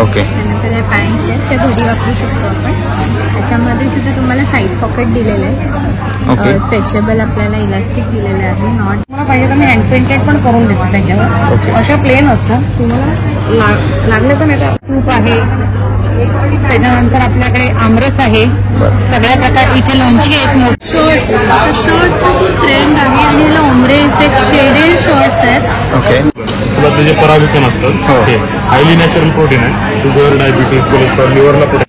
Okay. त्यानंतर हे pants आहेत, त्या घरी वापरू शकतो आपण. त्याच्यामध्ये सुद्धा तुम्हाला साईड पॉकेट दिलेलं आहे. ओके. स्ट्रेचेबल आपल्याला इलास्टिक दिलेलं आहे. नॉट तुम्हाला पाहिजे तर मी हँड पेंटेड पण करून देतो त्याच्यावर. ओके. अशा प्लेन असतात. तुम्हाला लागलं तर नाही. तूप आहे, त्याच्यानंतर आपल्याकडे आमरस आहे. सगळ्या प्रकार इथे लोणची आहेत. शॉर्ट्स, आता शॉर्ट्स ट्रेंड आहे आणि ह्याला ओमरे इफेक्ट शेडेड शॉर्ट्स आहेत. ओके. तुला त्याचे पराविकन असतात. हे हायली नॅचरल प्रोटीन आहे. शुगर, डायबिटीज, कोलेस्ट्रॉल, लिव्हरला प्रोटीन.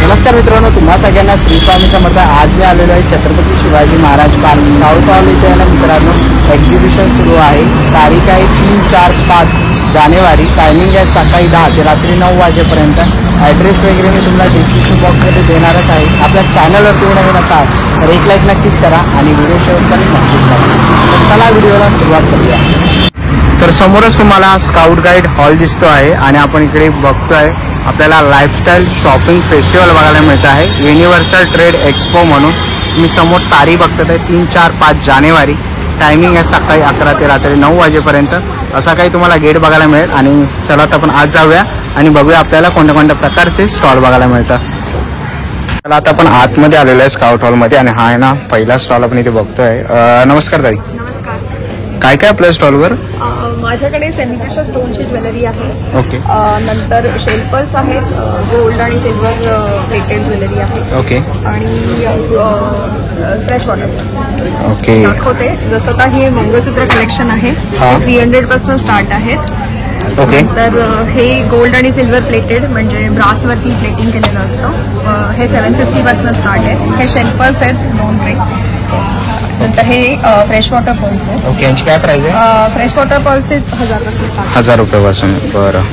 नमस्कार मित्रांनो, तुम्हा सगळ्यांना श्री स्वामी समर्थ. आज मी आलेलो आहे Chhatrapati Shivaji Maharaj park south hall इथे ना मित्रांनो. एक्झिबिशन सुरू आहे. तारीख आहे 3, 4, 5 जानेवारी. टायमिंग आहे सकाळी 10 ते रात्री 9 वाजेपर्यंत. ॲड्रेस वगैरे मी तुम्हाला डिस्क्रिप्शन बॉक्समध्ये देणारच आहे. आपल्या चॅनलवरती नवीन असाल तर एक लाईक नक्कीच करा आणि व्हिडिओ शेअर पण नक्कीच करा. तर चला व्हिडिओला सुरुवात करूया. तर समोरच तुम्हाला स्काउट गाईड हॉल दिसतो आहे आणि आपण इकडे बघतोय आपल्याला लाईफस्टाईल शॉपिंग फेस्टिवल बघायला मिळत आहे. युनिव्हर्सल ट्रेड एक्सपो म्हणून. तुम्ही समोर तारीख बघताय 3, 4, 5 जानेवारी. टायमिंग आहे सकाळी 11 ते रात्री 9 वाजेपर्यंत. असा काही तुम्हाला गेट बघायला मिळेल. आणि चला आता आपण आज जाऊया आणि बघूया आपल्याला कोणत्या कोणत्या प्रकारचे स्टॉल बघायला मिळतात. चला आता आपण आतमध्ये आलेलो आहे स्काउट हॉलमध्ये आणि हा आहे ना पहिला स्टॉल आपण इथे बघतोय. नमस्कार ताई. नमस्कार. काय काय आपल्या स्टॉलवर? माझ्याकडे सेमिप्रेशस स्टोनची ज्वेलरी आहे. ओके. नंतर शेल्पर्स आहेत, गोल्ड आणि सिल्वर प्लेटेड ज्वेलरी आहे. ओके. आणि फ्रेश वॉटर ओके. दाखवते. जसं का हे मंगळसूत्र कलेक्शन आहे. हा. 300 पासून स्टार्ट आहेत. ओके. तर हे गोल्ड आणि सिल्वर प्लेटेड म्हणजे ब्रासवरती प्लेटिंग केलेलं असतं. हे 750 पासून स्टार्ट आहे. हे शेल्पर्स आहेत 2 ट्रे. नंतर हे फ्रेश वॉटर पर्ल्स आहेत. ओके. यांची काय प्राइस आहे? फ्रेश वॉटर पर्ल्स 1000 पासून स्टार्ट. 1000 रुपयापासून. बरं.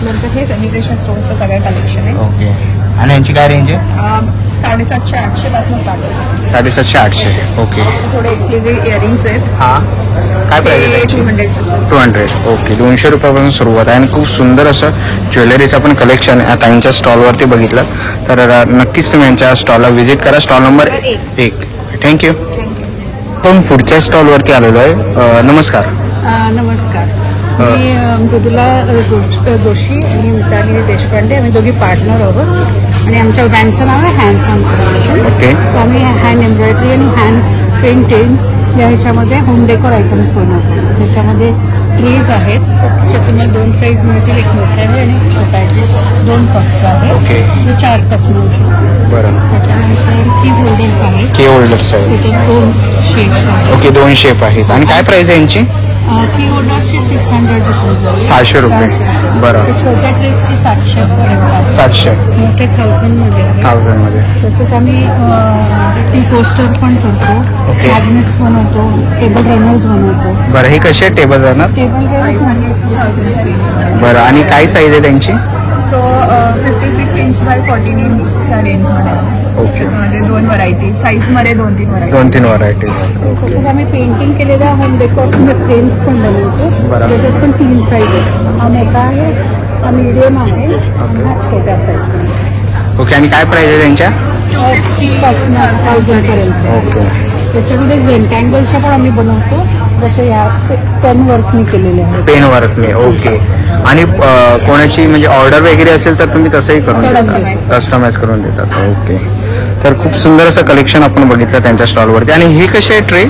नंतर हे सेमिप्रेशस स्टोनचं सगळं कलेक्शन आहे. ओके. आणि यांची काय रेंज आहे? 750-800 पासून स्टार्ट आहे. 750-800. ओके. थोडे एक्सक्लुझिव्ह इयरिंग्स आहेत. हा. काय प्राइस आहे? 200. ओके. 200 रुपयापासून सुरुवात आहे आणि खूप सुंदर असं ज्वेलरीचं पण कलेक्शन आता यांच्या स्टॉलवरती बघितलं तर नक्कीच तुम्ही यांच्या स्टॉलला व्हिजिट करा. Stall number 1. थँक्यू. आपण पुढच्या स्टॉलवरती आलेलो आहे. नमस्कार. नमस्कार. मी मृदुला जोशी आणि मिताली देशपांडे. आम्ही दोघी पार्टनर आहोत आणि आमच्या ब्रँडचं नाव आहे हँडसम क्रिएशन. ओके. तर आम्ही हँड एम्ब्रॉयडरी आणि हँड पेंटिंग या ह्याच्यामध्ये होम डेकोर आयटम्स बनवतो. त्याच्यामध्ये ट्रेज आहेत. त्याच्यात तुम्हाला 2 साईज मिळतील. एक मोठा आहे आणि छोटा आहे. 2 कप्स आहेत. ओके. 4 कप्स मिळतील. बरं. त्याच्यानंतर की होल्डर्स आहेत. की होल्डर्स आहे. त्याच्यात 2 शेप्स आहेत. ओके. 2 शेप आहेत. आणि काय प्राइस आहे यांची? की होल्डर्सची 600 रुपीज. 600 रुपये. बरं. छोट्या ड्रेसची 700 पर्यंत. 700. मोठे 1000 मध्ये आहे. 1000 मध्ये. तसंच आम्ही टी पोस्टर पण करतो. ओके. मॅग्नेट्स बनवतो. टेबल रनर्स बनवतो. बरं. हे कसे टेबल रनर? Table runners 100,000. बरं. आणि काय साईज आहे त्यांची? सो 56 इंच बाय 14 इंचच्या रेंजमध्ये. ओके. त्याच्यामध्ये 2 व्हरायटी साईजमध्ये 2-3 व्हरायटी. 2-3 व्हरायटी. ओके. तसंच आम्ही पेंटिंग केलेल्या होम डेकोर फ्रेम्स पण बनवतो. बरं. त्याच्यात पण 3 साईज आहेत. हा मोठा आहे, हा मीडियम आहे आणि हा छोट्या साईज. ओके. आणि काय प्राइस आहे त्यांच्या? 1000 पर्यंत. ओके. त्याच्यामध्ये झेंटँगलच्या पण आम्ही बनवतो. जसे या पेन वर्कनी केलेले आहेत. पेन वर्कने. ओके. आणि कोणाची म्हणजे ऑर्डर वगैरे असेल तर तुम्ही तसंही करून देता, कस्टमाइज करून देतात. ओके. तर खूप सुंदर असं कलेक्शन आपण बघितलं त्यांच्या स्टॉलवरती. आणि हे कसे आहे ट्रे?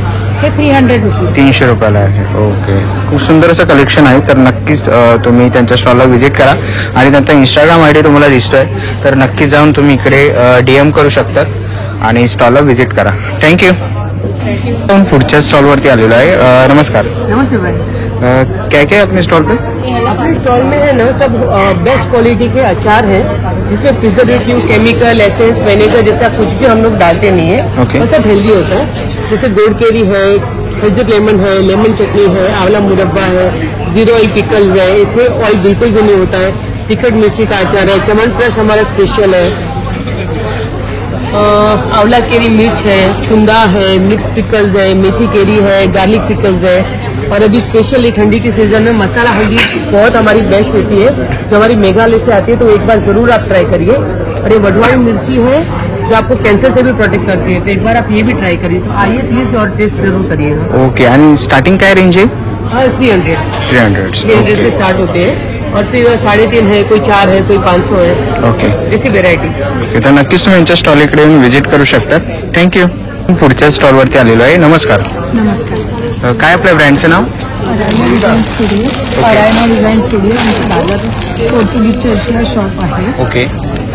हे 300 रुपीज. 300 रुपयाला आहे. ओके. खूप सुंदर असं कलेक्शन आहे. तर नक्कीच तुम्ही त्यांच्या स्टॉलला व्हिजिट करा. आणि त्यांचा इंस्टाग्राम ID तुम्हाला दिसतोय तर नक्कीच जाऊन तुम्ही इकडे DM करू शकतात आणि स्टॉलला व्हिजिट करा. थँक्यू. आपण पुढच्या स्टॉलवरती आलेलो आहे. नमस्कार. नमस्ते भाई. क्या क्या अपने स्टॉल पे? अपने स्टॉल में है ना सब बेस्ट क्वालिटी के अचार हैं जिसमें प्रिजर्वेटिव, केमिकल, एसेंस, विनेगर जैसा कुछ भी हम लोग डालते नहीं है. ओके. सब हेल्दी होता है. जैसे गोड केरी है, हेजर लेमन है, लेमन चटनी है, आंवला मुरब्बा है, 0 ऑयल पिकल्स है. इसमें ऑयल बिल्कुल भी नहीं होता है. तिखट मिर्ची का अचार है. च्यवनप्राश हमारा स्पेशल है. आंवला केरी मिर्च है, चुंदा है, मिक्स पिकल्स है, मेथी केरी है, गार्लिक पिकल्स है. और अभी स्पेशली ठंडी के सीजन में मसाला हल्दी बहुत हमारी बेस्ट होती है जो हमारी मेघालय से आती है. तो एक बार जरूर आप ट्राई करिए. और ये वडवाई मिर्ची है जो आपको कैंसर से भी प्रोटेक्ट करती है. तो एक बार आप ये भी ट्राई करिए. तो आइए प्लीज और टेस्ट जरूर करिएगा. ओके. आणि स्टार्टिंग काय रेंज आहे? हाँ 300 300 से स्टार्ट होते हैं और फिर 350 है, कोई 4 है, कोई 500 है, ओके ऐसी व्हेरायटी. ओके. तर नक्कीच तुम्ही यांच्या स्टॉल इकडे येऊन व्हिजिट करू शकतात. थँक्यू. पुढच्या स्टॉलवरती आलेलो आहे. नमस्कार. नमस्कार. काय आपल्या ब्रँडचं नाव? अरायना डिझाईन स्टुडिओ. अरायना डिझाईन स्टुडिओ आमचं दादर पोर्तुगीज चर्चला शॉप आहे. ओके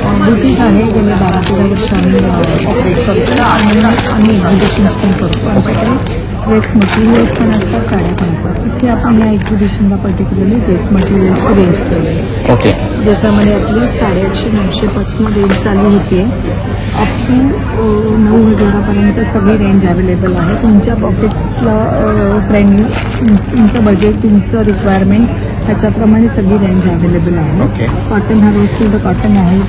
बुटीक आहे. गेल्या 12-13 वर्ष आम्ही ऑपरेट करतो आणि आम्ही एक्झिबिशन्स पण करतो. आमच्याकडे ड्रेस मटेरियल्स पण असतात, साड्या पण असतात. इथे आपण या एक्झिबिशनला पर्टिक्युलरली ड्रेस मटेरियल्सची रेंज केली आहे, ओके ज्याच्यामध्ये आपली 850-900 पासून रेंज चालू होते अप टू 9,000पर्यंत सगळी रेंज अवेलेबल आहे. तुमच्या पॉकेटला फ्रेंडली, तुमचं बजेट, तुमचं रिक्वायरमेंट ह्याच्याप्रमाणे सगळी रेंज अवेलेबल आहे. ओके. कॉटन हवे असेल तर कॉटन आहे.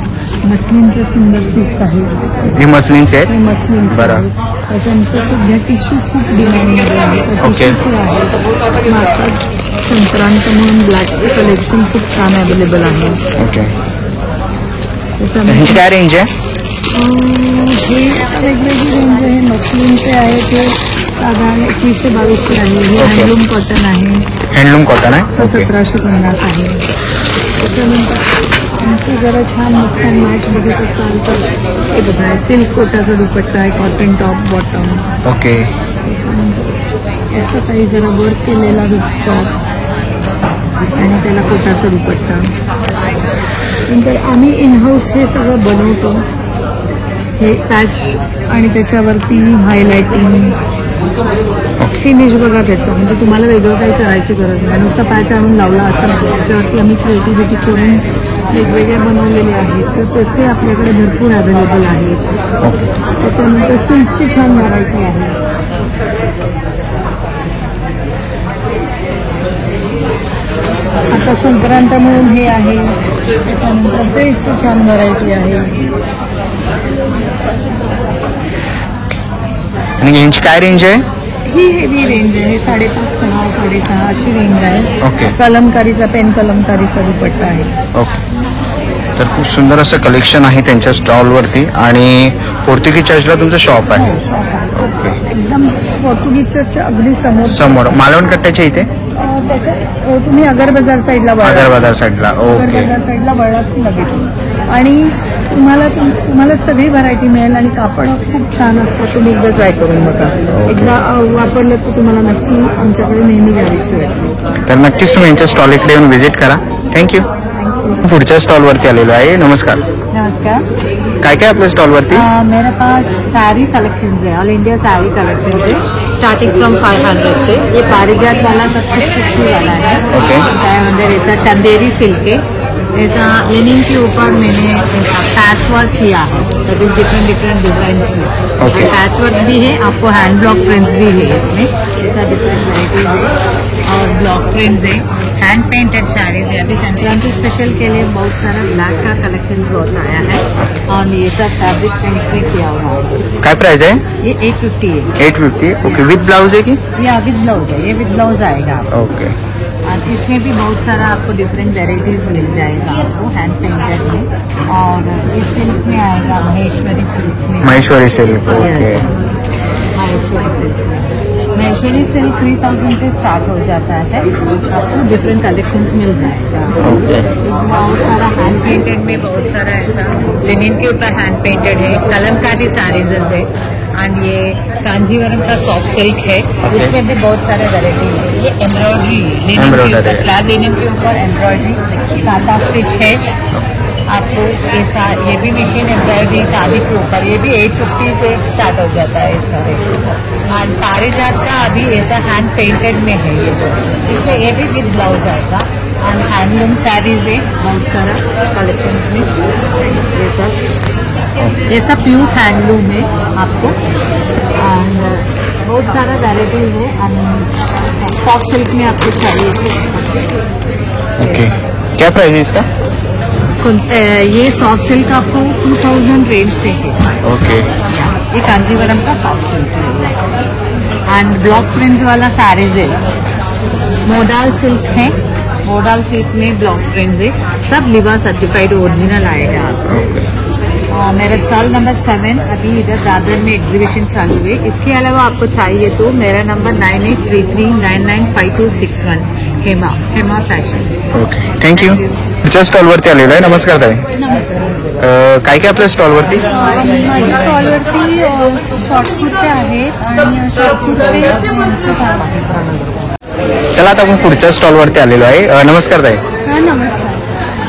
मस्लिनचे सुंदर सूट्स आहेत. हे मसलिनचे हे आहेत. मस्लिनचे बरं. आहेत. त्याच्यानंतर सध्या टिश्यू खूप डिमांडमध्ये आहे. ओके. टिश्यूचे आहे. मार्केट संक्रांत म्हणून ब्लॅकचं कलेक्शन खूप छान अवेलेबल आहे. ओके. त्याच्यामध्ये ह्याची काय रेंज आहे? हे वेगवेगळी रेंज आहे. मस्लिनचे आहे ते साधारण 2100-2200 आहे. हे ओके. हँडलूम कॉटन आहे. हँडलूम कॉटन आहे. तर ओके 1750 आहे. त्याच्यानंतर आमची जरा छान मिक्स अँड मॅच बघत असाल तर हे बघा, सिल्क कोटाचा दुपट्टा आहे, कॉटन टॉप बॉटम. ओके त्याच्यानंतर असं काही जरा वर्क केलेला टॉप आणि त्याला कोटाचा दुपट्टा. नंतर आम्ही इनहाऊस हे सगळं बनवतो. हे पॅच आणि त्याच्यावरती हायलायटिंग फिनिश बघा त्याचं, म्हणजे तुम्हाला वेगळं काही करायची गरज नाही. नुसता पॅच आणून लावला असं नाही. त्याच्यावरती आम्ही क्रिएटिव्हिटी करून वेगवेगळे बनवलेले आहेत. तर तसे आपल्याकडे भरपूर अवेलेबल आहेत. त्याच्यानंतर सिल्कची छान व्हरायटी आहे. आता संक्रांत म्हणून हे आहे. त्याच्यानंतर सिल्कची छान व्हरायटी आहे. आणि यांची काय रेंज आहे? ही हेवी रेंज आहे. 5.5, 6.5 अशी रेंज आहे. ओके. कलमकारीचा, पेन कलमकारीचा दुपट्टा आहे. ओके. तर खूप सुंदर असं कलेक्शन आहे त्यांच्या स्टॉलवरती आणि पोर्तुगीज चर्चला तुमचं शॉप आहे. ओके. एकदम पोर्तुगीज चर्चच्या अगदी समोर. समोर मालवण कट्ट्याच्या इथे त्याच्यात तुम्ही अगर बाजार साईडला आगर बाजार साईडला. अगर ओके बाजार साईडला वळलात की लगेच. आणि तुम्हाला सगळी व्हरायटी मिळेल आणि कापड खूप छान असतं. तुम्ही एकदा ट्राय करून बघा. एकदा वापरलं तर तुम्हाला नक्की आमच्याकडे नेहमी घ्यावीशी वाटते. तर नक्कीच तुम्ही यांच्या स्टॉल इकडे येऊन व्हिजिट करा. थँक्यू. पुढच्या स्टॉलवरती आलेलो आहे. नमस्कार. नमस्कार. काय काय आपल्या स्टॉलवरती? मेरे पास सारी कलेक्शंस है, ऑल इंडिया सारी कलेक्शंस है, स्टार्टिंग फ्रॉम 500 से. ये पारिजात वाला सब 650 वाला है. ओके. अंदर ऐसा चंदेरी सिल्क है, ऐसा लिनिन के ऊपर मैंने ऐसा पैच वर्क किया है. दैट इज डिफरेंट डिजाइन में. ओके. पैच वर्क भी है, आपको हैंड ब्लॉक प्रिंट्स भी है इसमें. ऐसा डिफरेंट वेराइटीज है और ब्लॉक प्रिंट्स है, हैंड पेंटेड साड़ीज है. अभी संक्रांति स्पेशल के लिए बहुत सारा ब्लैक का कलेक्शन बहुत आया है और ये सब फैब्रिक प्रिंट्स भी किया हुआ है. काय प्राइस आहे? ये 850 है. 850. ओके. विथ ब्लाउज आहे की? ये विद ब्लाउज है, ये विद ब्लाउज आएगा. ओके. और इसमें भी बहुत सारा आपको डिफरेंट वेराइटीज मिल जाएगा आपको हैंड पेंटेड में. और इस सिल्क में आएगा महेश्वरी सिल्क में. Maheshwari silk. Okay. Maheshwari silk. Maheshwari silk 3000 से स्टार्ट हो जाता है. आपको डिफरेंट कलेक्शंस मिल जाएगा. ओके. बहुत सारा हैंड पेंटेड में बहुत सारा ऐसा लिनिन के ऊपर हैंड पेंटेड है, कलमकारी साड़ीज है. एंड ये कांजीवरम का सॉफ्ट सिल्क है, उसमें भी बहुत सारे वेराइटी है. ये एम्ब्रॉयडरी लिनिन के ऊपर, स्लैब लिनिन के ऊपर एम्ब्रॉयडरी कांटा स्टिच है. आपको ऐसा ये भी मशीन एम्ब्रॉयडरी खादी के ऊपर, ये भी 850 से स्टार्ट हो जाता है इसका रेट. और पारिजात का अभी ऐसा हैंड पेंटेड में है ये सब. इसमें ये भी विद ब्लाउज आएगा. एंड हैंडलूम साड़ीज है बहुत सारा कलेक्शंस में. ये सब प्योर हैंडलूम है आपको. एंड बहुत सारा वेराइटीज है. एंड सॉफ्ट सिल्क में आपको चाहिए ओके. क्या प्राइस है इसका? ये सॉफ्ट सिल्क आपको 2000 रेंज से है. ओके. ये कांजीवरम का सॉफ्ट सिल्क है. एंड ब्लॉक प्रिंट्स वाला साड़ीज है. मोडाल सिल्क है, मोडाल सिल्क में ब्लॉक प्रिंट्स है. सब लिवा सर्टिफाइड ओरिजिनल आएगा आपको. मेरा स्टॉल नंबर 7 अभी इधर दादर में एग्जीबिशन चालू है। इसके अलावा आपको चाहिए तो मेरा number 9833995261 Hema fashion. Okay, thank you. पुढच्या स्टॉलवरती आलेलो आहे. नमस्कार ताई. नमस्कार. काय काय आपल्या स्टॉलवरती? माझ्या स्टॉलवरती शॉर्ट कुर्ते आहेत आणि शॉर्ट कुर्ते चला आता आपण पुढच्या स्टॉलवरती आलेलो आहे. नमस्कार ताई. नमस्कार.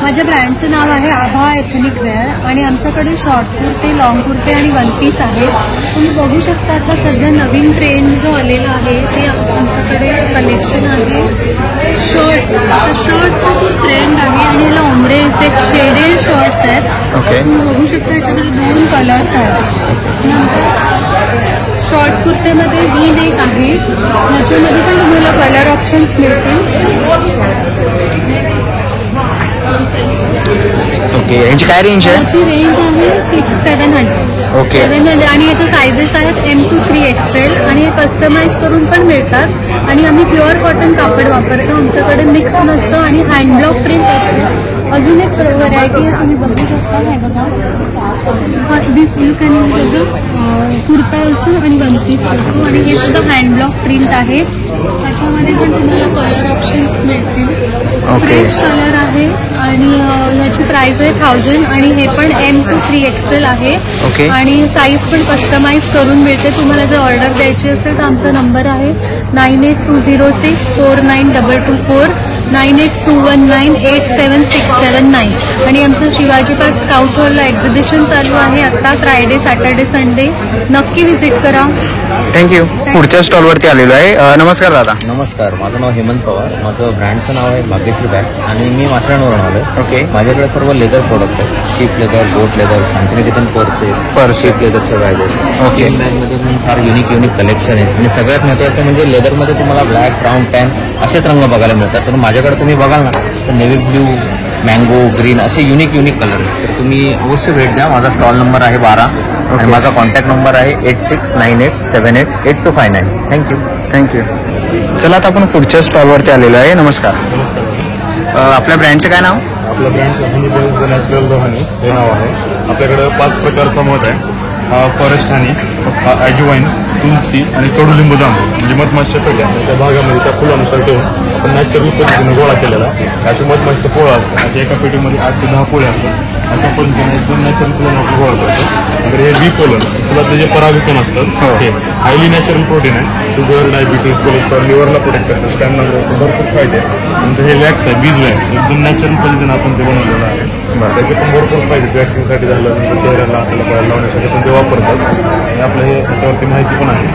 माझ्या ब्रँडचं नाव आहे आभा एथनिक वेअर आणि आमच्याकडे शॉर्ट कुर्ते, लॉंग कुर्ते आणि वन पीस आहेत. तुम्ही बघू शकता आता सध्या नवीन ट्रेंड जो आलेला आहे ते आमच्याकडे कलेक्शन आहे. शर्ट्स, आता शर्ट्सचा खूप ट्रेंड आहे आणि याला ओमरे इफेक्ट शेडेड शर्ट्स आहेत. ओके. तुम्ही बघू शकता याच्यामध्ये 2 कलर्स आहेत. नंतर शॉर्ट कुर्तेमध्ये ही नेक आहे, याच्यामध्ये पण तुम्हाला कलर ऑप्शन्स मिळतील. ओके, यांची काय रेंज आहे? याची रेंज आहे 700. ओके. 700 आणि याच्या सायझेस आहेत M to 3XL आणि हे कस्टमाइज करून पण मिळतात. आणि आम्ही प्युअर कॉटन कापड वापरतो. आमच्याकडे मिक्स नसतं आणि हँडब्लॉक प्रिंट असते. अजून एक व्हरायटी आहे, तुम्ही बघू शकता. हे बघा, this you can use as a kurta also आणि वन पीस ऑल्सो. आणि हे सुद्धा हँडब्लॉक प्रिंट आहे. त्याच्यामध्ये पण तुम्हाला कलर ऑप्शन्स मिळतील. फ्रेश कलर आहे आणि ह्याची प्राइस आहे 1000 आणि हे पण M to 3XL आहे. ओके. आणि साईज पण कस्टमाइज करून मिळते. तुम्हाला जर ऑर्डर द्यायची असेल तर आमचा नंबर आहे 9820649224 9821987679 आणि आमचं शिवाजी पार्क स्काउट हॉलला एक्झिबिशन चालू आहे आता फ्रायडे, सॅटर्डे, संडे. नक्की व्हिजिट करा. थँक्यू. पुढच्या स्टॉलवरती आलेलो आहे. नमस्कार दादा. नमस्कार, माझं नाव हेमंत पवार. माझं ब्रँडचं नाव आहे भाग्यश्री बॅग आणि मी माथेरानवरून आलो. ओके. माझ्याकडे सर्व लेदर प्रोडक्ट आहेत. Sheep leather, goat leather, Shantiniketan purses, sheep लेदरचे रायडर. ओके. बॅगमध्ये पण फार युनिक कलेक्शन आहे आणि सगळ्यात महत्त्वाचं म्हणजे लेदरमध्ये तुम्हाला ब्लॅक, ब्राऊन, टॅन असेच रंग बघायला मिळतात. तर माझ्याकडे तुम्ही बघाल ना तर नेव्ही ब्ल्यू, मँगो, ग्रीन असे युनिक कलर आहेत. तर तुम्ही अवश्य भेट द्या. माझा स्टॉल नंबर आहे 12 आणि माझा कॉन्टॅक्ट नंबर आहे 8698788259. थँक्यू. चला आता आपण पुढच्या स्टॉलवरती आलेलो आहे. नमस्कार. आपल्या ब्रँडचं काय नाव? आपल्या ब्रँडचं honey bells the natural the honey हे नाव आहे. आपल्याकडे 5 प्रकारचा मध आहे. फॉरेस्ट हनी, ॲज्वाईन, तुलसी आणि कडुलिंबू जांभूळ म्हणजे मधमाशीच्या पेट्या त्या भागामध्ये त्या फुलानुसार ठेवून आपण नॅचरल पद्धतीने गोळा केलेला असे मधमाशीचं पोळं असतं. अशा एका पेटीमध्ये 8 ते 10 पोळे असतात. अशा पद्धतीने 2 नॅचरल फुलांना आपण गोळा करतो. तर हे बी पोलन फुलातले जे परागकण असतात हे हायली नॅचरल प्रोटीन आहे. शुगर, डायबिटीज, कोलेस्ट्रॉल, लिव्हरला प्रोटेक्ट करतात. स्टॅमिना भरपूर फायदे आहे. नंतर हे वॅक्स आहे, बीज वॅक्स एकदम नॅचरल पद्धतीने आपण ते बनवलेलं आहे. त्याचे पण भरपूर फायदे वॅक्सिंगसाठी झालं, नंतर चेहऱ्याला आपल्याला पायाला लावण्यासाठी पण ते वापरतात. आणि आपलं हे त्याच्यावरती माहिती पण आहे.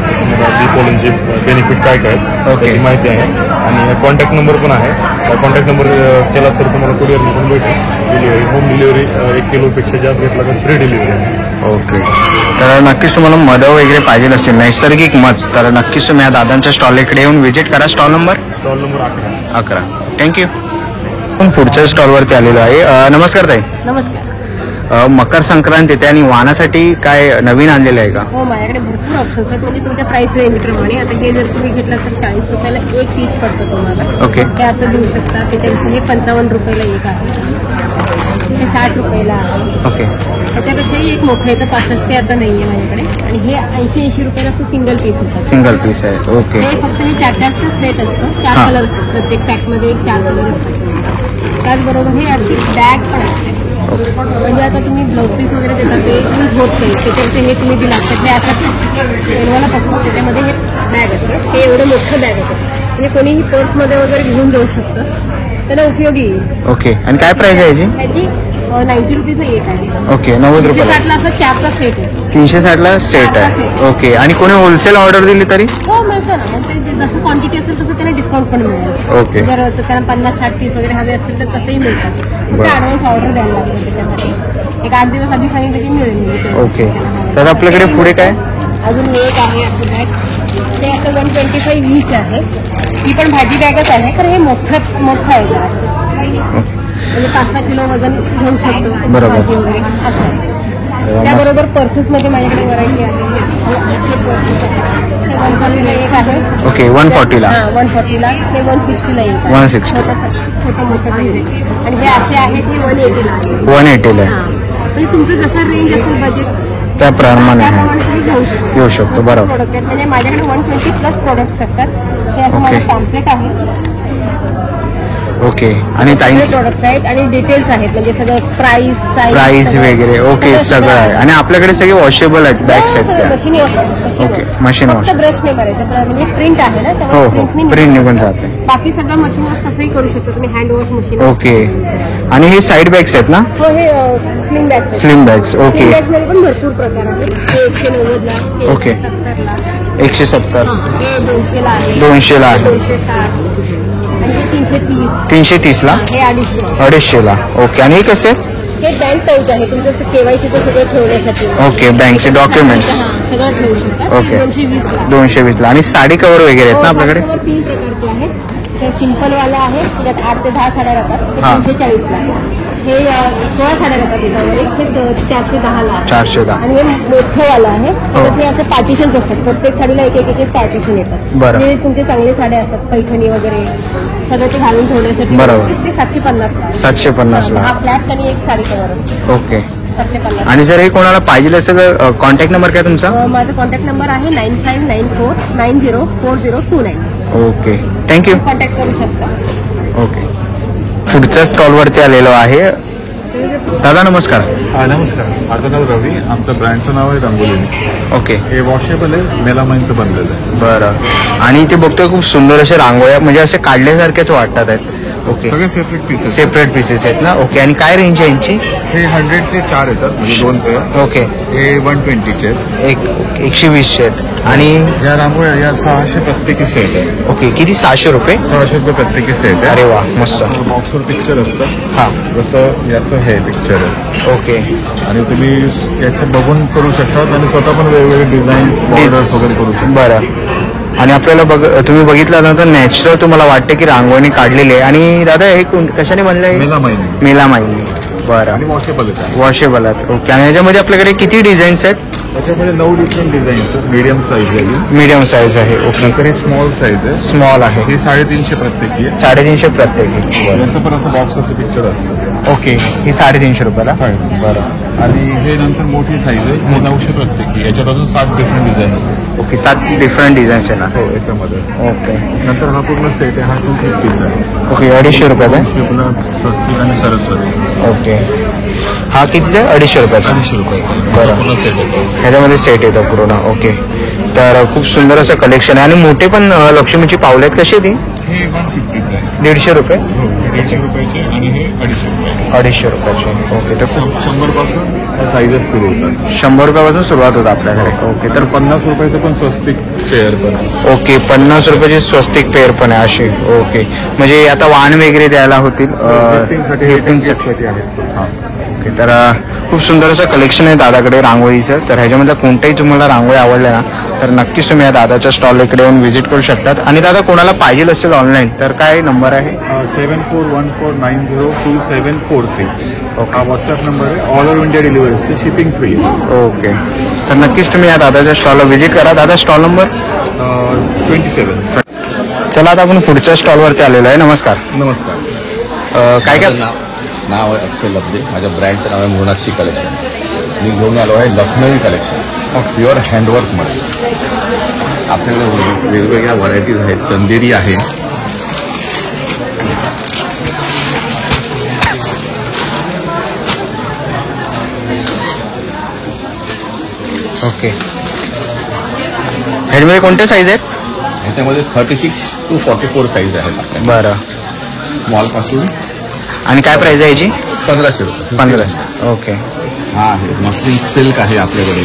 बी पोलनचे बेनिफिट काय काय त्याची माहिती आहे आणि कॉन्टॅक्ट नंबर पण आहे. कॉन्टॅक्ट नंबर केला तर तुम्हाला कुरिअर पण भेटेल. डिलिव्हरी, होम डिलिव्हरी 1 किलोपेक्षा जास्त घेतला तर फ्री डिलिव्हरी आहे. ओके. तर नक्कीच तुम्हाला मध वगैरे पाहिजे असेल, नैसर्गिक मध, तर नक्कीच तुम्ही या दादांच्या स्टॉल इकडे येऊन व्हिजिट करा. Stall number 11. थँक्यू. आपण पुढच्या स्टॉलवरती आलेलो आहे. नमस्कार ताई. नमस्कार. मकर संक्रांत येते आणि वाहनासाठी काय नवीन आणलेलं आहे का? हो, माझ्याकडे भरपूर ऑप्शन्स आहेत म्हणजे तुमच्या प्राइस रेंज प्रमाणे. आता हे जर तुम्ही घेतलं तर 40 रुपयाला एक पीस पडतं तुम्हाला. ओके. हे असं देऊ शकता. त्याच्यापेक्षा हे 55 रुपयाला एक आहे, हे 60 रुपयाला आहे. ओके. त्याच्यापेक्षाही एक मोठं आहे तर 65 ते आता नाही आहे माझ्याकडे. आणि हे 80 रुपयाला असं सिंगल पीस होतं. सिंगल पीस आहे. ओके. हे फक्त हे 4-4चं सेट असतं. 4 कलर असतात प्रत्येक पॅकमध्ये, 4 कलर असतात. त्याचबरोबर हे अगदी बॅग पण असते. म्हणजे आता तुम्ही ब्लाऊज पीस वगैरे देता ते यूज होत नाही. त्याच्यापेक्षा हे तुम्ही दिलात तर हे असं बनवायला पासून त्याच्यामध्ये हे बॅग असतं. हे एवढं मोठं बॅग असतं म्हणजे कोणीही पर्समध्ये वगैरे घेऊन जाऊ शकतं. त्याला उपयोगी येईल. ओके. आणि काय प्राइस आहे याची? त्याची 90 रुपीचं एक आहे. ओके. 90 रुपये. 360ला असं 4चा सेट आहे. 360ला सेट आहे. ओके. आणि कोणी होलसेल ऑर्डर दिली तरी? हो, मिळतं ना. मग ते जसं क्वांटिटी असेल तसं त्याला डिस्काउंट पण मिळेल. ओके. जर त्यांना 50-60 पीस वगैरे हवे असतील तर तसंही मिळतात. फक्त ॲडव्हान्स ऑर्डर द्यायला लागतं त्याच्यासाठी. एक 8 दिवस आधी सांगितलं की मिळेल. ओके. तर आपल्याकडे पुढे काय? अजून एक आहे असं बॅग. ते असं 125 ईच आहे. ही पण भाजी बॅगच आहे तर हे मोठं आहे जरा असं. म्हणजे 5-6 किलो वजन घेऊ शकतो. बरोबर. भाजी वगैरे असं. त्याबरोबर पर्सेसमध्ये माझ्याकडे व्हरायटी आहे. 140ला एक आहे. ओके. 140ला. 140ला. हे 160ला एक आहे. 160. छोटं मोठं साईज आहे. आणि हे असे आहे की 180ला आहे. 180ला आहे. म्हणजे तुमचं जसं रेंज असेल बजेट त्याप्रमाणे आहे. तुम्ही घेऊ घेऊ शकतो बरोबर. प्रोडक्ट आहेत म्हणजे माझ्याकडे 120 प्लस प्रोडक्ट्स असतात. हे असं माझं Okay. पॅम्पलेट आहे. ओके. आणि ताईंच प्रोडक्ट्स आहेत आणि डिटेल्स आहेत म्हणजे सगळं प्राइस वगैरे ओके सगळं आहे. आणि आपल्याकडे सगळे वॉशेबल आहेत बॅग्स आहेत त्या. Machine okay machine wash. Brush नाही करायचं म्हणजे प्रिंट आहे ना हो त्यामुळे हो print प्रिंट निघून जाते. बाकी सगळं मशीन वॉश कसंही करू शकतो तुम्ही. Hand wash machine okay. आणि हे साईड बॅग्स आहेत ना हो हे sling bags slim bags. Okay bags मध्ये पण भरपूर प्रकार आहेत. हे 190 ला हे ओके. 170 ला 170 हे 200 ला आहे 200 ला आहे 260 आणि हे 330 330 ला हे 250 250 ला. ओके. आणि हे कसे आहेत? हे बँक पाऊच आहे तुमचं केवायसीचं सगळं ठेवण्यासाठी. ओके बँकचे डॉक्युमेंट्स. हा, सगळं ठेवू शकता. ओके. 220 ला 220 ला. आणि साडी कव्हर वगैरे आहेत ना आपल्याकडे? हो, 3 प्रकारचे आहेत. ते सिंपल वाला आहे त्याच्यात 8 ते 10 साड्या राहतात ते हा. 340 ला आहे. हे 16 साड्या राहतात त्याच्यामध्ये हे 410 ला आहे. 410. आणि हे मोठं वाला आहे त्याच्यात हे असं पार्टिशन्स असतात. प्रत्येक साडीला एक एक पार्टिशन येतात. बरं. हे तुमचे चांगले साड्या असतात पैठणी वगैरे सगळं ते घालून ठेवण्यासाठी. बरोबर. ते 750 ला आहे. 750 ला. हा फ्लॅट्स आणि एक साडी कव्हर असतो ओके. 750. आणि जर हे कोणाला पाहिजे असेल तर कॉन्टॅक्ट नंबर काय तुमचा? माझा कॉन्टॅक्ट नंबर आहे 9594904029. Okay thank you. कॉन्टॅक्ट करू शकता. ओके. पुढच्या स्टॉलवरती आलेलो आहे. दादा नमस्कार. नमस्कार. माझं नाव रवी. आमचं ब्रँडचं नाव आहे रंगोली. ओके हे वॉशेबल आहे, मेलामाईनचं बनलेलं आहे. बरं. आणि ते बघतोय खूप सुंदर असे रांगोळ्या म्हणजे असे काढल्यासारखेच वाटतात आहेत. ओके सगळे सेपरेट पीसेस. सेपरेट पीसेस आहेत ना. ओके. आणि काय रेंज आहे यांची? हे 100चे 4 येतात म्हणजे 2 पेअर. ओके. हे 120चे आहेत. 120 आहेत. आणि या रांगोळ्या या 600 प्रत्येकी सेट आहे. ओके किती? 600 रुपये. 600 रुपये प्रत्येकी सेट आहे. अरे वा मस्त. बॉक्सवर पिक्चर असतं. हा जसं याचं हे पिक्चर आहे ओके. आणि तुम्ही याचं बघून करू शकता आणि स्वतः पण वेगवेगळे डिझाईन बॉर्डर्स वगैरे करू शकता. बरं. आणि आपल्याला तुम्ही बघितलं ना तर नॅचरल तुम्हाला वाटते की रांगोळी काढलेली आहे. आणि दादा हे कशाने बनलं आहे? मेलामाईन मेलामाईन. बरं. आणि वॉशेबल आहे. वॉशेबल आहेत. ओके. आणि याच्यामध्ये आपल्याकडे किती डिझाईन्स आहेत? त्याच्यामध्ये 9 डिफरंट डिझाईन्स मीडियम साईज आहे. मीडियम साईज आहे. ओके. नंतर हे स्मॉल साईज आहे. स्मॉल आहे. हे 350 प्रत्येकी आहे. 350 प्रत्येकी. यांचं पण असं बॉक्सवरचं पिक्चर असतं. ओके. ही 350 रुपयाला. बरं. आणि हे नंतर मोठी साईज आहे. हे 900 प्रत्येकी. याच्यात अजून 7 डिफरंट डिझाईन आहेत. ओके. 7 डिफरंट डिझाईन्स आहे ना. हो याच्यामध्ये. ओके. नंतर हा पूर्ण सेट आहे. हा 250 आहे. ओके. 250 रुपयाला आहे. शिपला स्वस्तिक आणि सरस्वती. ओके. हा कितीचा आहे? 250 रुपयाचा. 250 रुपयाचा. बरं. पूर्ण सेट येतो. ह्याच्यामध्ये सेट येतो पूर्ण. ओके. तर खूप सुंदर असं कलेक्शन आहे. आणि मोठे पण लक्ष्मीची पावले आहेत. कशी ती? हे 150 आहे. 150 रुपये. 150 रुपयाचे आणि हे 250 रुपये. 250 रुपयाचे. ओके. तर 100 पासून साईजेस सुरू होतात. 100 रुपयापासून सुरुवात होतं आपल्याकडे. ओके. तर 50 रुपयाचं पण स्वस्तिक चेअर पण आहे. ओके. 50 रुपयाची स्वस्तिक पेअर पण आहे अशी. ओके. म्हणजे आता वाण वगैरे द्यायला होतील. गिफ्टिंगसाठी आहेत. हां. ओके. तर खूप सुंदर असं कलेक्शन आहे दादाकडे रांगोळीचं. तर ह्याच्यामध्ये कोणत्याही तुम्हाला रांगोळी आवडल्या ना तर नक्कीच तुम्ही या दादाच्या स्टॉल इकडे येऊन व्हिजिट करू शकतात. आणि दादा कोणाला पाहिजे असेल ऑनलाईन तर काय नंबर आहे? 7414902743. हा व्हॉट्सअप नंबर आहे. ऑल ओव्हर इंडिया डिलिव्हरी असते. Shipping free. ओके. तर नक्कीच तुम्ही या दादाच्या स्टॉलला व्हिजिट करा. दादा स्टॉल नंबर 27. चला आता आपण पुढच्या स्टॉलवरती आलेलो आहे. नमस्कार. नमस्कार. काय काय नाव आहे अक्षय लब्धे. माझ्या ब्रँडचं नाव आहे मोनाक्षी कलेक्शन. मी घेऊन आलो आहे लखनवी कलेक्शन प्युअर हँडवर्कमध्ये. आपल्याकडे वेगवेगळ्या व्हरायटीज आहेत. चंदेरी आहे, ओके. ह्याच्यामध्ये कोणत्या साईज आहेत? ह्याच्यामध्ये 36 to 44 साईज आहेत आपल्याकडे. बरं. स्मॉलपासून. आणि काय प्राइस आहे याची? 1500 रुपये. 15. ओके. हा आहे मस्लिन सिल्क आहे आपल्याकडे.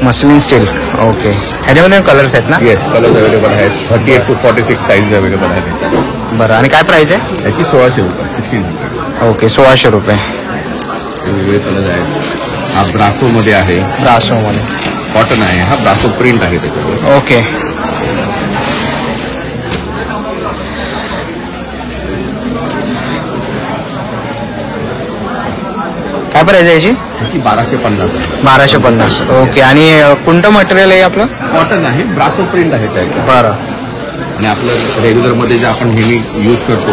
Muslin silk. ओके. ह्याच्यामध्ये कलर्स आहेत ना? येस कलर्स अवेलेबल आहेत. 38 to 46 साईज अवेलेबल आहेत. बरं. आणि काय प्राइस आहे? याची 1600 रुपये. 1600. ओके. 1600 रुपये. वेगवेगळे कलर आहेत. हा ब्रासोमध्ये आहे. ब्रासोमध्ये. कॉटन आहे. हा ब्रासो प्रिंट आहे त्याच्यावर. ओके. काय काय प्राइस आहे याची? त्याची 1250 आहे. 1250. ओके. आणि कोणतं मटेरियल आहे आपलं? कॉटन आहे, ब्रासो प्रिंट आहे त्याचं. बरं. आणि आपलं रेग्युलरमध्ये जे आपण नेहमी यूज करतो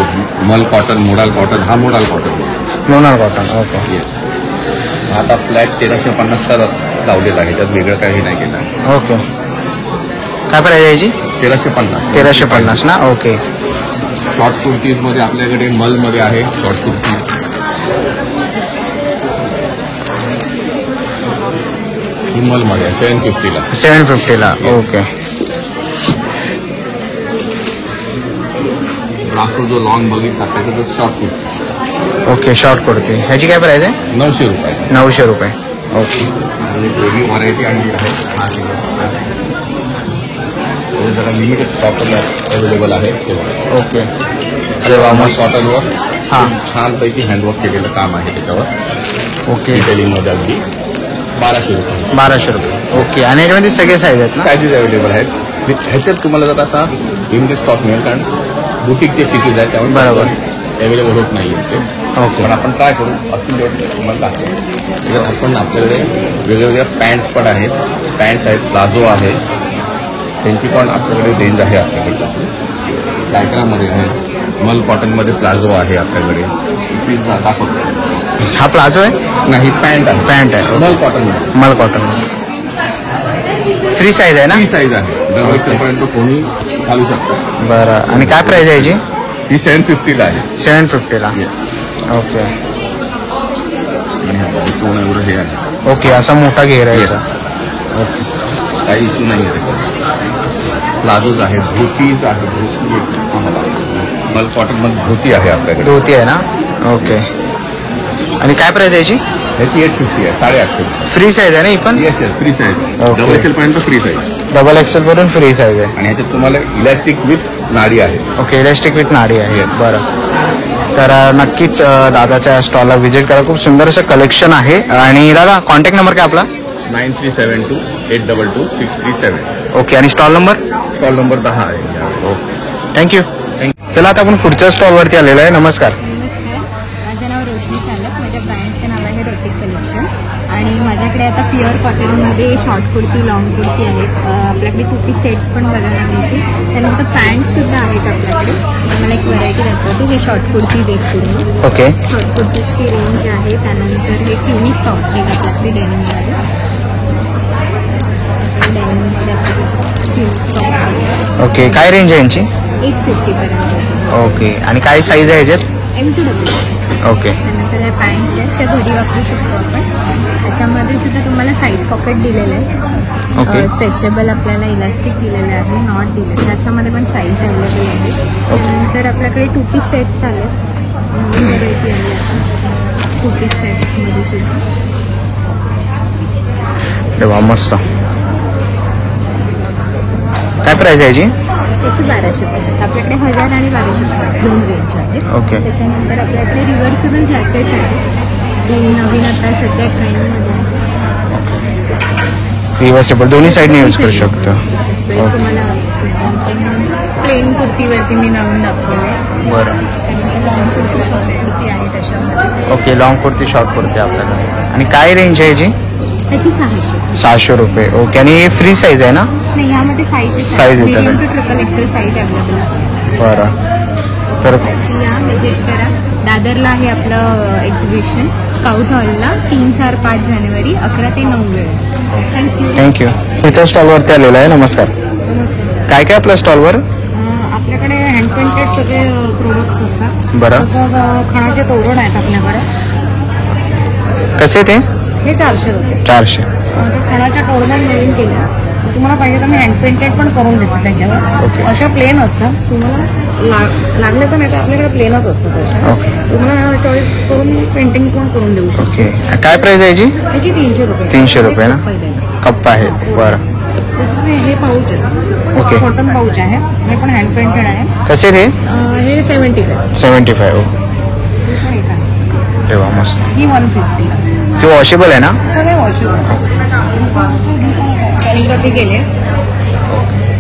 मल कॉटन, मोडाल कॉटन, हा मोडाल कॉटन. मोनाल कॉटन. ओके. येस. आता फ्लॅट 1350चा लावलेला आहे, त्यात वेगळं काही नाही केलं. ओके. काय प्राइस आहे याची? 1350. 1350 ना. ओके. शॉर्ट कुर्तीजमध्ये आपल्याकडे मलमध्ये आहे शॉर्ट कुर्ती. ही मलमध्ये आहे 750ला. 750ला. ओके. ब्रासो जो लॉंग बघितला त्याचा जो short kurti. Okay. Short kurti. ह्याची काय प्राइस आहे? 900 रुपये. 900 रुपये. ओके. आणि वेगळी व्हरायटी आणली आहे. हे जरा लिमिटेड स्टॉक अवेलेबल आहे. ओके. अरे वा, मस्त. कॉटनवर हां. छानपैकी हँडवर्क केलेलं काम आहे त्याच्यावर. ओके. डिटेलिंगमध्ये अगदी 1200 रुपये. 1200 रुपये. ओके. आणि याच्यामध्ये सगळे साईज आहेत ना? सायझेस अवेलेबल आहेत. ह्याच्यात तुम्हाला जर असा लिमिटेड स्टॉक मिळेल, कारण बुटीकचे पीसेस आहेत त्यामुळे बरोबर. अवेलेबल होत नाही ते. ओके. पण आपण काय करू, असतील तेवढं तुम्हाला दाखवू. त्याच्यात आपण आपल्याकडे वेगवेगळ्या पॅन्ट्स पण आहेत. पॅन्ट्स आहेत, प्लाझो आहे, त्यांची पण आपल्याकडे रेंज आहे. आपल्याकडे लायक्रामध्ये आहे, मल कॉटनमध्ये प्लाझो आहे आपल्याकडे. पीस दाखवतो. हा प्लाझो आहे? नाही, पॅन्ट आहे. पॅन्ट आहे. मल कॉटनमध्ये. मल कॉटन. फ्री साईज आहे ना? ही साईज आहे, दरवर्षीपर्यंत कोणी घालू शकतो. बरं. आणि काय प्राइस आहे याची? ही 750ला आहे. 750ला. येस. ओके. पूर्ण एवढं हे आहे. ओके. असा मोठा घेर आहे याचा. काही इश्यू नाही आहे त्याच्यात. प्लाझोज आहेत, धोतीज आहे. मल कॉटनमध्ये धोती आहे आपल्याकडे. धोती आहे ना. ओके. आणि काय प्राइस आहे याची? ह्याची 850 आहे, 850. फ्री साईज आहे ना ही पण? Yes yes, free size. Okay. Double XL पर्यंत फ्री साईज. डबल एक्सेल वरून फ्री साईज आहे. आणि ह्याच्यात तुम्हाला इलास्टिक विथ नाडी आहे. ओके. इलास्टिक विथ नाडी आहे. Yes. बरं. तर नक्कीच दादाच्या स्टॉलला व्हिजिट करा. खूप सुंदर असं कलेक्शन आहे. आणि दादा कॉन्टॅक्ट नंबर काय आपला? 9372822637. ओके. आणि स्टॉल नंबर? स्टॉल नंबर 10 आहे. थँक्यू. चला आता आपण पुढच्या स्टॉलवरती आलेलो आहे. नमस्कार. नमस्कार, माझं नाव रोशनी चालक. माझ्या ब्रँडचं नाव आहे रोटिक कलेक्शन. आणि माझ्याकडे आता प्युअर कॉटनमध्ये शॉर्ट कुर्ती, लॉंग कुर्ती आहेत. आपल्याकडे 2 पीस सेट्स पण बघायला मिळतील. त्यानंतर पॅन्टसुद्धा आहेत आपल्याकडे. मला एक व्हरायटी दाखवते. हे शॉर्ट कुर्तीज आहेत पूर्ण. ओके. शॉर्ट कुर्तीची रेंज आहे. त्यानंतर हे ट्युनिक टॉप्स आहेत आपल्याकडे डेनिममध्ये. डेनिममध्ये आपल्याकडे ट्युनिक टॉप्स आहेत. ओके. काय रेंज आहे यांची? 850 पर्यंत. ओके. आणि काय साईज आहे याच्यात? M2W. ओके. त्यानंतर या पॅन्ट्स आहेत, त्या घरी वापरू शकतो आपण. त्याच्यामध्ये सुद्धा तुम्हाला साईड पॉकेट दिलेलं आहे. ओके. स्ट्रेचेबल आपल्याला इलास्टिक दिलेलं आहे, नॉट दिलं. त्याच्यामध्ये पण साईज अवेलेबल आहे. त्यानंतर आपल्याकडे 2 पीस सेट्स आले. नवीन व्हरायटी आली आता 2 पीस सेट्समध्ये सुद्धा. तेव्हा मस्त. काय प्राइस आहे याची? त्याची 1250. आपल्याकडे 1000 आणि 1250 दोन रेंज आहेत. ओके. त्याच्यानंतर आपल्याकडे रिव्हर्सिबल जॅकेट आहे, जे नवीन आता सध्या ट्रेंडमध्ये आहे. रिव्हर्सेबल दोन्ही साईडने यूज करू शकतो. तुम्हाला प्लेन कुर्तीवरती मी नवीन दाखवले. बरं. लॉंग कुर्ती, शॉर्ट कुर्ती आहे त्याच्यामध्ये. Okay. Long kurti, short kurti आपल्याकडे. आणि काय रेंज आहे याची? त्याची 600. 600 रुपये. ओके. आणि फ्री साईज आहे ना? नाही, यामध्ये साईज Size येतात. Medium to triple XL size available आहे. बरं. तर या व्हिजिट करा. दादरला आहे आपलं एक्झिबिशन, स्काउट हॉलला 3, 4, 5 जानेवारी 11 ते 9 वेळ. थँक्यू. थँक्यू. पुढच्या स्टॉलवरती आलेलो आहे. नमस्कार. नमस्कार. काय काय आपल्या स्टॉलवर? आपल्याकडे हँड पेंटेड सगळे प्रोडक्ट्स असतात. बरं. तसंच खणाचे तोरण आहेत आपल्याकडे. कसे ते? हे 400 रुपये. 400. खणाच्या तोरणात नवीन केल्या. तुम्हाला पाहिजे तर मी हँड पेंटेड पण करून देतो त्याच्यावर. ओके. अशा प्लेन असतात. तुम्हाला लागले तर नाही तर आपल्याकडे प्लेनच असतात अशा. ओके. तुम्हाला चॉईस करून पेंटिंग पण करून देऊ शकतो. ओके. काय प्राइस आहे याची? त्याची 300 रुपये. 300 रुपये ना? पहिले कप्प आहे. बरं. तसंच हे पाऊच आहे. ओके. कॉटन पाऊच आहे. हे पण हँड पेंटेड आहे. कसे ते? हे 75. 75. हे पण एक आहे. तेव्हा मस्त. ही 150. ते वॉशेबल आहे ना? सगळे वॉशेबल. कॅलिग्राफी केले.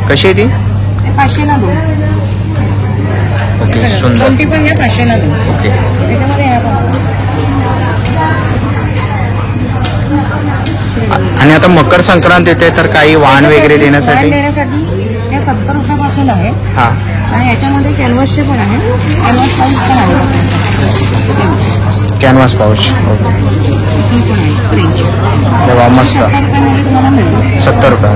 कशी आहे ती? 500 ला 2. ओके. सुंदर. कोणती पण घ्या 500 ला 2. ओके. त्याच्यामध्ये ह्या पण आणि आता मकर संक्रांत येते तर काही वाण वगैरे देण्यासाठी देण्यासाठी हे 70 रुपयापासून आहे. हा आणि याच्यामध्ये कॅनव्हासचे पण आहे, कॅनव्हास पाऊच पण आहे. Canvas pouch. ओके तेव्हा मस्त 70 रुपयामध्ये तुम्हाला मिळेल. 70 रुपये.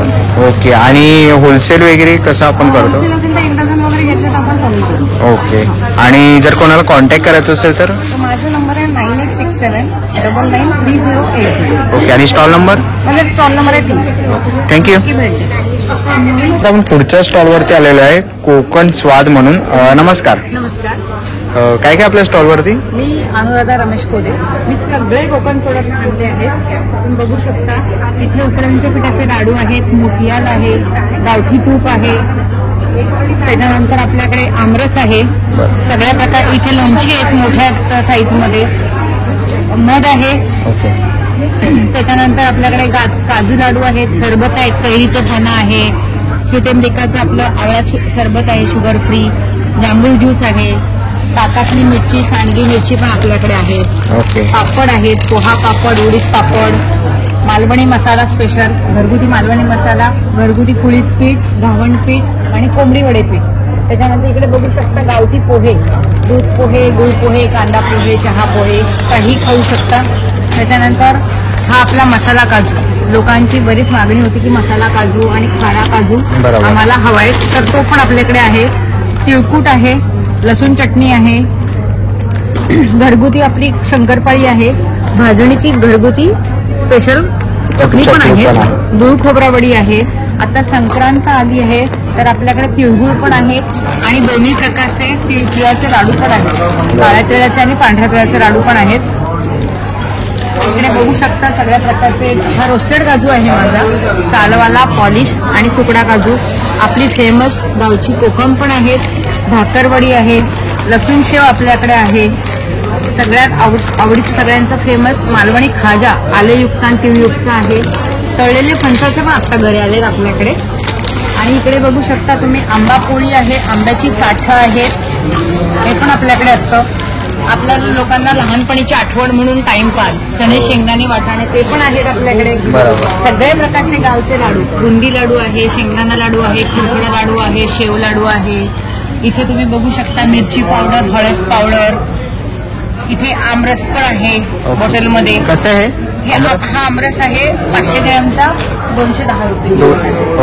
ओके. आणि होलसेल वगैरे कसं आपण करतो? होलसेल असेल तर 1 डझन वगैरे घेतलं तर आपण कमी करू. ओके. आणि जर कोणाला कॉन्टॅक्ट करायचं असेल तर? तर माझा नंबर आहे 9867 993080. ओके. आणि स्टॉल नंबर? माझा स्टॉल नंबर आहे 30. थँक्यू. आता आपण पुढच्या स्टॉलवरती आलेलो आहे, कोकण स्वाद म्हणून. नमस्कार. नमस्कार, काय काय आपल्या स्टॉलवरती? मी अनुराधा रमेश कोदे. मी सगळे कोकण प्रोडक्ट आणले आहेत. तुम्ही बघू शकता इथे उकड्यांच्या पिठाचे लाडू आहेत, मोतियाल आहे, गावठी तूप आहे, त्याच्यानंतर आपल्याकडे आमरस आहे, सगळ्या प्रकार इथे लोणची आहेत मोठ्या साईजमध्ये, मध आहे. ओके. त्याच्यानंतर आपल्याकडे काजू लाडू आहेत, सरबत आहेत, कैरीचं फणं आहे, स्वीटेंबिकाचं आपलं आवळा सरबत आहे शुगर फ्री, जांभूळ ज्यूस आहे, ताकातली मिरची, सांडगी मिरची पण आपल्याकडे आहे. ओके. पापड आहेत, पोहा पापड, उडीद पापड, मालवणी मसाला स्पेशल, घरगुती मालवणी मसाला, घरगुती कुळीत पीठ, घावण पीठ आणि कोंबडी वडे पीठ. त्याच्यानंतर इकडे बघू शकता गावठी पोहे, दूध पोहे, गुळ पोहे, कांदा पोहे, चहा पोहे, काही खाऊ शकता. त्याच्यानंतर हा आपला मसाला काजू, लोकांची बरीच मागणी होती की मसाला काजू आणि खारा काजू आम्हाला हवा आहे, तर तो पण आपल्याकडे आहे. तिळकूट आहे, लसूण चटणी आहे, घरगुती आपली शंकरपाळी आहे, भाजणीची घरगुती स्पेशल चटणी पण आहे, गुळ खोबरा वडी आहे. आता संक्रांत आली आहे तर आपल्याकडे तिळगुळ पण आहे आणि दोन्ही प्रकारचे तिळाचे लाडू पण आहेत, काळ्या तिळाचे आणि पांढऱ्या तिळाचे लाडू पण आहेत. इकडे बघू शकता सगळ्या प्रकारचे. हा रोस्टेड काजू आहे माझा, सालवाला, पॉलिश आणि तुकडा काजू. आपली फेमस गावची कोकम पण आहेत, भाकरवडी आहे, लसूण शेव आपल्याकडे आहे. सगळ्यात आवडीचं सगळ्यांचं फेमस मालवणी खाजा, आलेयुक्त आणि तिळयुक्त आहे. तळलेले फणसाचे पण आत्ता घरी आलेत आपल्याकडे. आणि इकडे बघू शकता तुम्ही आंबा पोळी आहे, आंब्याची साठं आहे, हे पण आपल्याकडे असतं. आपल्या लोकांना लहानपणीची आठवण म्हणून टाइमपास, चणे शेंगदाणे वाटाणे ते पण आहेत आपल्याकडे. सगळे प्रकारचे गावचे लाडू, बुंदी लाडू आहे, शेंगदाणा लाडू आहे, फुलफुला लाडू आहे, शेव लाडू आहे. इथे तुम्ही बघू शकता मिरची पावडर, हळद पावडर. इथे आमरस पण आहे बॉटलमध्ये. कसं आहे हा आमरस आहे 500 ग्रॅमचा 210 रुपये.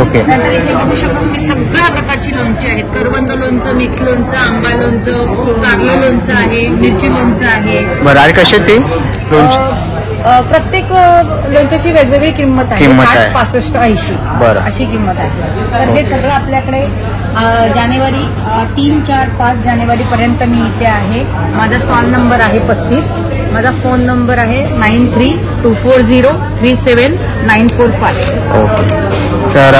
ओके. नंतर इथे बघू शकता तुम्ही सगळ्या प्रकारची लोणची आहेत, करवंद लोणचं, मिक्स लोणचं, आंबा लोणचं, कारलं लोणचं आहे, मिरची लोणचं आहे. बरं. आणि कशी ती लोणची? प्रत्येक लोणच्याची वेगवेगळी किंमत आहे, 60, 65, 80 बरं. अशी किंमत आहे. तर हे सगळं आपल्याकडे जानेवारी 3, 4, 5 जानेवारी पर्यंत मी इथे आहे. माझा स्टॉल नंबर आहे 35. माझा फोन नंबर आहे 9324037945. ओके. तर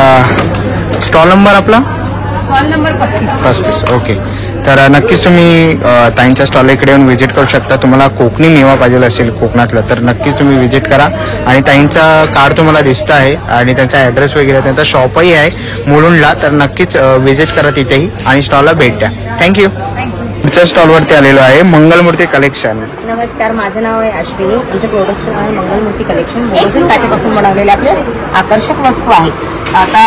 स्टॉल नंबर आपला? Stall number 35. ओके. तर नक्कीच तुम्ही ताईंच्या स्टॉल इकडे येऊन व्हिजिट करू शकता. तुम्हाला कोकणी मेवा पाहिजे असेल कोकणातलं तर नक्कीच तुम्ही व्हिजिट करा. आणि ताईंचा कार्ड तुम्हाला दिसत आहे आणि त्यांचा ॲड्रेस वगैरे, त्यांचा शॉपही आहे मुलुंडला, तर नक्कीच व्हिजिट करा तिथेही आणि स्टॉलला भेट द्या. थँक्यू. पुढच्या स्टॉलवरती आलेलो आहे मंगलमूर्ती कलेक्शन. नमस्कार, माझं नाव आहे अश्विनी. आमचं प्रोडक्शन आहे मंगलमूर्ती कलेक्शन. बोरोसिल काचेपासून बनवलेले आपले आकर्षक वस्तू आहेत. आता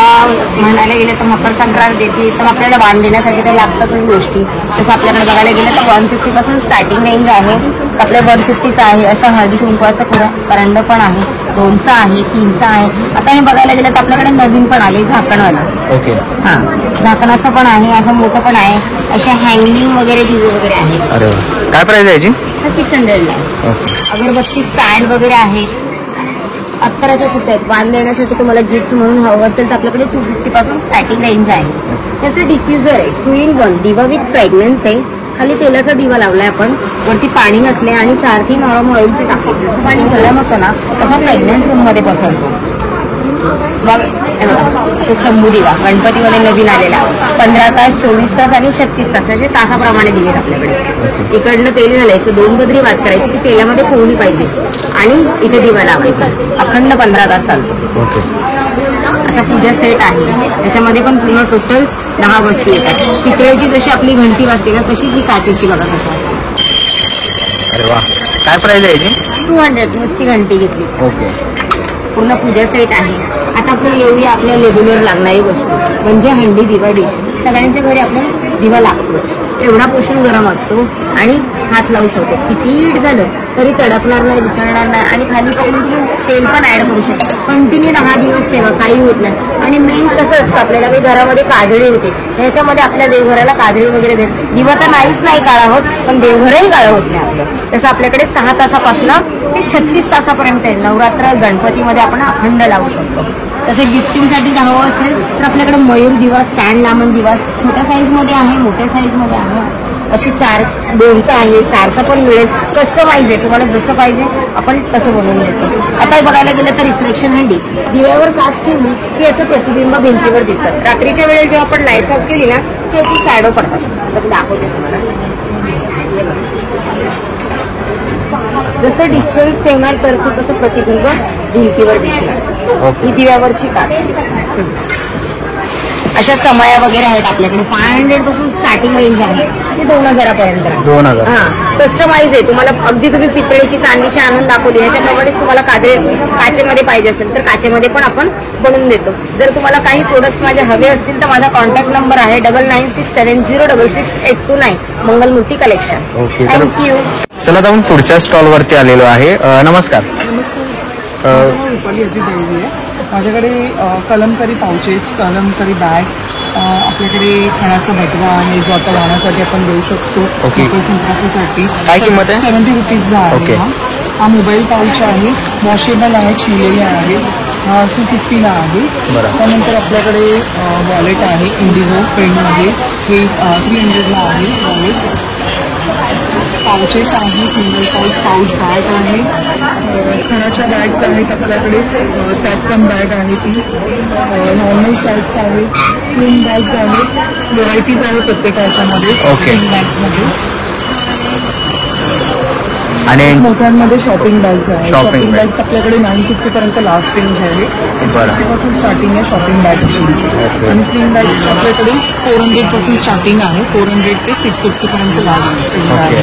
म्हणायला गेलं तर मकर संक्रांत येते तर आपल्याला वाण देण्यासाठी काही लागतातच गोष्टी. जसं आपल्याकडे बघायला गेलं तर 150 पासून स्टार्टिंग रेंज आहे. आपल्या 150चं आहे. असं हळदी कुंकवाचं करंड पण आहे, 2चा आहे, 3चा आहे. आता हे बघायला गेलं तर आपल्याकडे नवीन पण आले झाकणवाला. ओके. हां, झाकणाचं पण आहे, असं मोठं पण आहे. असे हँगिंग वगैरे दिवे वगैरे आहेत. अरे काय प्राइस आहे याची? 600 ला. अगरबत्ती स्टँड वगैरे आहे. अत्तराच्या कुठे आहेत, वाण देण्यासाठी तुम्हाला गिफ्ट म्हणून हवं असेल तर आपल्याकडे 250 पासून स्टार्टिंग रेंज आहे. त्याचं डिफ्युजर आहे, 2 in 1 दिवा विथ फ्रॅग्रन्स आहे. खाली तेलाचा दिवा लावलाय आपण, वरती पाणी घातले आणि 4 ते 9 ऑइलचे टाकतो. जसं पाणी गरम होतं ना तसा फ्रॅग्रन्स रूम मध्ये पसरतो. असं चंबू दिवा गणपतीमध्ये नवीन आलेला 15 तास, 24 तास आणि 36 तास असे तासाप्रमाणे दिलेत आपल्याकडे. इकडनं तेल घालायचं, 2 बदरी वात करायची ती तेलामध्ये फोडली पाहिजे आणि इथे दिवा लावायचा. अखंड 15 तास चालतो. असा पूजा सेट आहे. त्याच्यामध्ये पण पूर्ण टोटल 10 वस्तू येतात. पितळेची जशी आपली घंटी वाजते ना तशीच ही काचेची बघा कशी असते. अरे वा. काय प्राइस आहे याची? 200 नुसती घंटी घेतली. ओके. पूर्ण पूजा सेट आहे. आता आपण येऊया आपल्या रेग्युलर लागणारी वस्तू म्हणजे हंडी दिवा डिश. सगळ्यांच्या घरी आपल्याला दिवा लागतो. एवढा पोषण गरम असतो आणि हात लावू शकतो. किती हीट झालं तरी तडकणार नाही, वितळणार नाही आणि खाली पकडून तुम्ही तेल पण ऍड करू शकता. कंटिन्यू 10 दिवस ठेवा, काही होत नाही. आणि मेन कसं असतं आपल्याला काही घरामध्ये काजळी होते, ह्याच्यामध्ये आपल्या देवघराला काजळी वगैरे देत. दिवा तर नाहीच नाही काळा होत, पण देवघरही काळं होत नाही आपलं. तसं आपल्याकडे 6 तासापासून ते 36 तासापर्यंत आहे. नवरात्र गणपतीमध्ये आपण अखंड लावू शकतो. तसे गिफ्टिंगसाठी हवं असेल तर आपल्याकडे मयूर दिवा, स्टँड लांबण दिवा छोट्या साईजमध्ये आहे, मोठ्या साईजमध्ये आहे. अशी 2चा आहे, 4चा पण मिळेल. कस्टमाइज आहे, तुम्हाला जसं पाहिजे आपण तसं बनवून देतो. आता बघायला गेलं तर रिफ्लेक्शन हंडी दिव्यावर काच ठेवली की याचं प्रतिबिंब भिंतीवर दिसतं. रात्रीच्या वेळेला जेव्हा आपण लाईट ऑफ केली ना की याची शॅडो पडतात. तर दाखवते तुम्हाला. जसं डिस्टन्स ठेवणार तसं प्रतिबिंब भिंतीवर दिसणार. ही दिव्यावरची काच. अशा समया वगैरे आहेत आपल्याकडे. 500 पासून स्टार्टिंग रेंज आहे ते 2000 पर्यंत. 2000. हा, कस्टमाइज आहे. तुम्हाला अगदी तुम्ही पितळेची चांदीची आणून दाखवली, ह्याच्याप्रमाणेच तुम्हाला काचेमध्ये पाहिजे असेल तर काचेमध्ये पण आपण बनवून देतो. जर तुम्हाला काही प्रोडक्ट्स माझे हवे असतील तर माझा कॉन्टॅक्ट नंबर आहे 9967066829 मंगलमूर्ती कलेक्शन. Okay, thank you. चला आता आपण पुढच्या स्टॉल वरती आलेलो आहे. नमस्कार. रुपाली अजित देवी आहे. माझ्याकडे कलमकारी पाउचेस, कलमकारी बॅग्स, आपल्याकडे खाण्याचा भटवा आहे जो आता वाहण्यासाठी आपण देऊ शकतो. मकर संक्रांतीसाठी काय किंमत आहे? 70 रुपीजला आहे. हा मोबाईल पाऊच आहे, वॉशेबल आहे, छिलेले आहे, 250ला आहे. त्यानंतर आपल्याकडे वॉलेट आहे, इंडिगो पेनमध्ये, हे 300ला आहे वॉलेट. पाउचेस आहे, सिंगल पाऊच बॅग आहे, खाण्याच्या बॅग्स आहेत आपल्याकडे. सॅटकम बॅग आहे ती, नॉर्मल सॅट्स आहे, स्लिम बॅग्स आहेत, व्हरायटीज आहे प्रत्येक ह्याच्यामध्ये. स्लिम बॅग्समध्ये आणि मोठ्यांमध्ये शॉपिंग बॅग्स आहे. शॉपिंग बॅग्स आपल्याकडे 950 पर्यंत लास्ट रेंज आहे. 650 पासून स्टार्टिंग आहे शॉपिंग बॅग्स. आणि स्लिम बॅग्स आपल्याकडे 400 पासून स्टार्टिंग आहे. 400 ते 650 पर्यंत लास्ट रेंज आहे.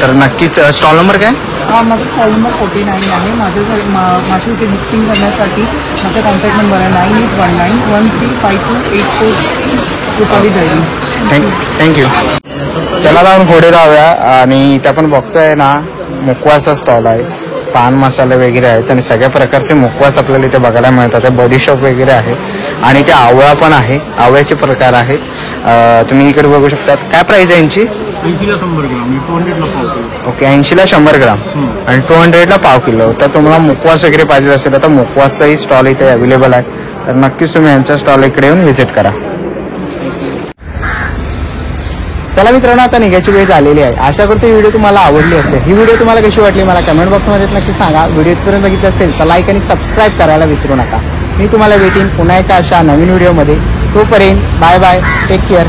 तर नक्कीच स्टॉल नंबर काय? माझा स्टॉल नंबर 49 आहे. माझ्या इथे बुकिंग करण्यासाठी माझा कॉन्टॅक्ट नंबर आहे 9819135284. रुपाली जाईल. थँक्यू. चला जाऊन पुढे जाऊया. आणि इथे आपण बघतोय ना मुकवासा स्टॉल आहे. पान मसाले वगैरे आहेत आणि सगळ्या प्रकारचे मुकवास आपल्याला इथे बघायला मिळतात. बॉडीशॉप वगैरे आहे आणि ते आवळा पण आहे. आवळ्याचे प्रकार आहेत. तुम्ही इकडे बघू शकता. काय प्राइस आहे यांची? 80ला 100 ग्राम, 200ला पाव किलो. ओके, 80ला 100 ग्राम आणि 200ला पाव किलो. तर तुम्हाला मुकवास वगैरे पाहिजे असेल तर मुकवासचाही स्टॉल इथे अवेलेबल आहे. तर नक्कीच तुम्ही यांचा स्टॉल इकडे येऊन व्हिजिट करा. चला मित्रांनो, आता निघायची वेळ झालेली आहे. आशा करतो ही व्हिडिओ तुम्हाला आवडली असेल. ही व्हिडिओ तुम्हाला कशी वाटली मला कमेंट बॉक्समध्ये नक्की सांगा. व्हिडिओ इथपर्यंत बघितलं असेल तर लाईक आणि सबस्क्राईब करायला विसरू नका. मी तुम्हाला भेटीन पुन्हा एका अशा नवीन व्हिडिओमध्ये. तोपर्यंत बाय बाय, टेक केअर.